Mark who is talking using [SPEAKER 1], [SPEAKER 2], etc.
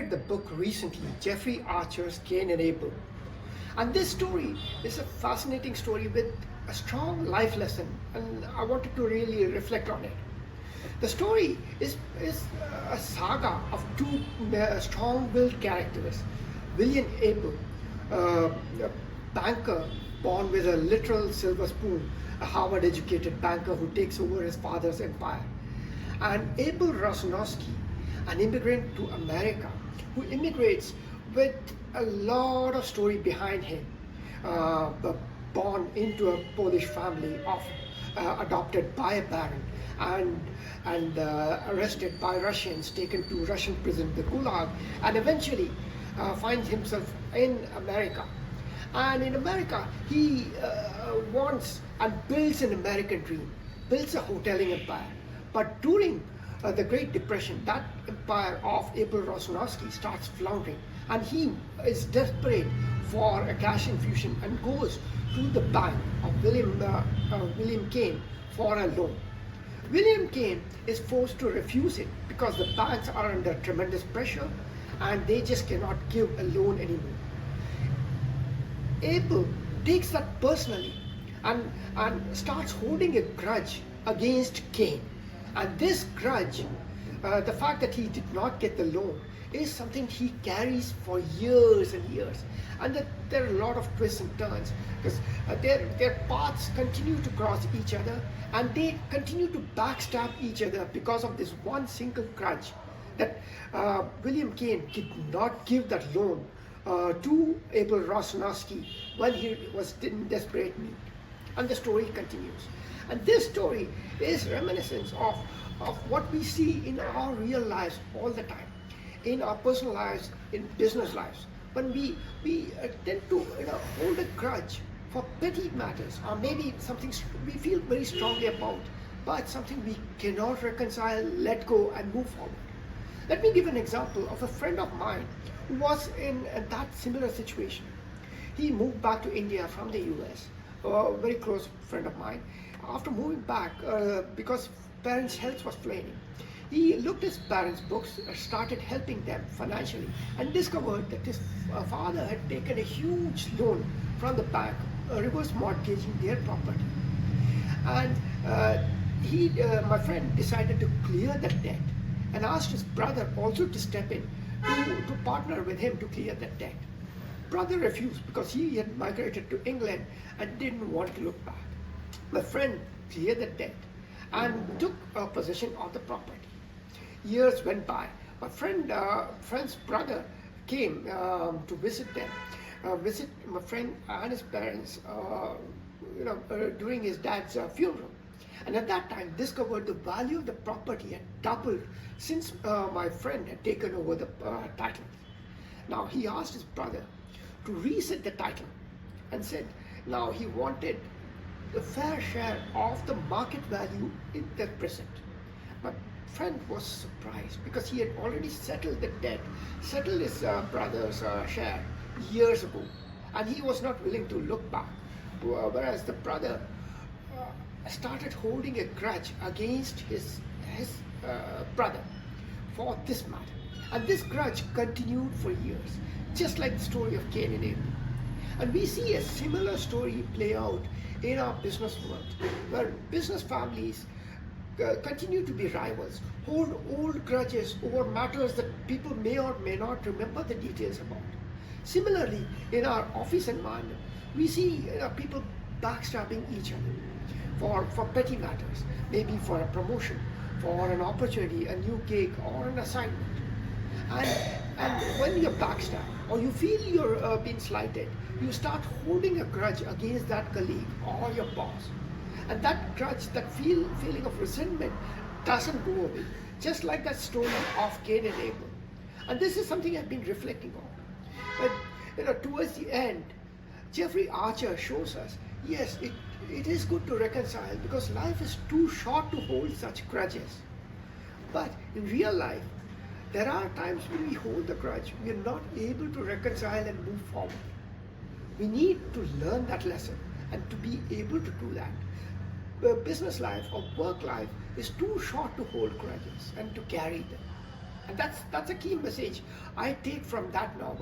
[SPEAKER 1] read the book recently, Jeffrey Archer's Kane and Abel. And this story is a fascinating story with a strong life lesson, and I wanted to really reflect on it. The story is a saga of two strong-willed characters. William Abel, a banker born with a literal silver spoon, a Harvard-educated banker who takes over his father's empire. And Abel Rosnowski, an immigrant to America, who immigrates with a lot of story behind him, born into a Polish family, of adopted by a baron, and arrested by Russians, taken to Russian prison, the Gulag, and eventually finds himself in America. And in America, he wants and builds an American dream, builds a hoteling empire. But during the Great Depression, that empire of Abel Rosnowski starts floundering, and he is desperate for a cash infusion and goes to the bank of William Kane for a loan. William Kane is forced to refuse it because the banks are under tremendous pressure and they just cannot give a loan anymore. Abel takes that personally and starts holding a grudge against Kane. And this grudge, the fact that he did not get the loan, is something he carries for years and years. And that there are a lot of twists and turns because their paths continue to cross each other, and they continue to backstab each other because of this one single grudge that William Kane did not give that loan to Abel Rosnowski when he was in desperate need. And the story continues. And this story is reminiscent of what we see in our real lives all the time, in our personal lives, in business lives, when we tend to hold a grudge for petty matters, or maybe something we feel very strongly about, but something we cannot reconcile, let go, and move forward. Let me give an example of a friend of mine who was in that similar situation. He moved back to India from the US, a very close friend of mine. After moving back, because parents' health was failing, he looked at his parents' books, started helping them financially, and discovered that his father had taken a huge loan from the bank, reverse mortgaging their property. And my friend decided to clear that debt and asked his brother also to step in to partner with him to clear that debt. Brother refused because he had migrated to England and didn't want to look back. My friend cleared the debt and took possession of the property. Years went by. My friend's brother came to visit them, visit my friend and his parents, during his dad's funeral. And at that time, discovered the value of the property had doubled since my friend had taken over the title. Now he asked his brother to reset the title and said now he wanted the fair share of the market value in the present. My friend was surprised because he had already settled the debt, settled his brother's share years ago, and he was not willing to look back. Whereas the brother started holding a grudge against his brother for this matter. And this grudge continued for years, just like the story of Kane and Abel. And we see a similar story play out in our business world, where business families continue to be rivals, hold old grudges over matters that people may or may not remember the details about. Similarly, in our office environment, we see people backstabbing each other for petty matters, maybe for a promotion, for an opportunity, a new gig, or an assignment. And when you're backstabbed or you feel you're being slighted, you start holding a grudge against that colleague or your boss. And that grudge, that feeling of resentment doesn't go away, just like that story of Kane and Abel. And this is something I've been reflecting on. But towards the end, Jeffrey Archer shows us, yes, it is good to reconcile because life is too short to hold such grudges. But in real life, there are times when we hold the grudge, we are not able to reconcile and move forward. We need to learn that lesson and to be able to do that. Business life or work life is too short to hold grudges and to carry them. And that's a key message I take from that novel.